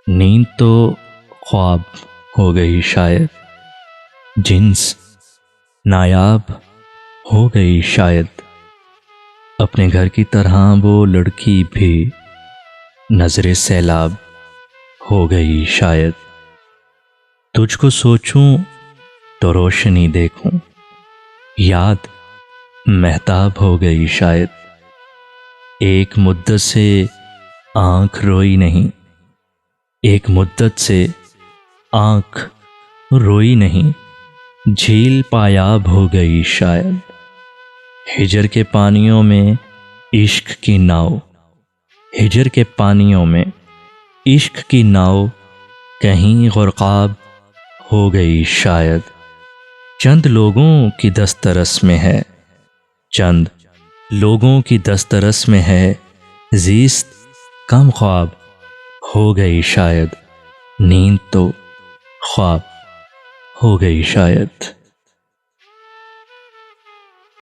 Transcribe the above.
نیند تو خواب ہو گئی شاید، جنس نایاب ہو گئی شاید، اپنے گھر کی طرح وہ لڑکی بھی نظر سیلاب ہو گئی شاید۔ تجھ کو سوچوں تو روشنی دیکھوں، یاد مہتاب ہو گئی شاید۔ ایک مدت سے آنکھ روئی نہیں، ایک مدت سے آنکھ روئی نہیں، جھیل پایاب ہو گئی شاید۔ ہجر کے پانیوں میں عشق کی ناؤ، ہجر کے پانیوں میں عشق کی ناؤ کہیں غرقاب ہو گئی شاید۔ چند لوگوں کی دسترس میں ہے، چند لوگوں کی دسترس میں ہے، زیست کم خواب ہو گئی شاید۔ نیند تو خواب ہو گئی شاید۔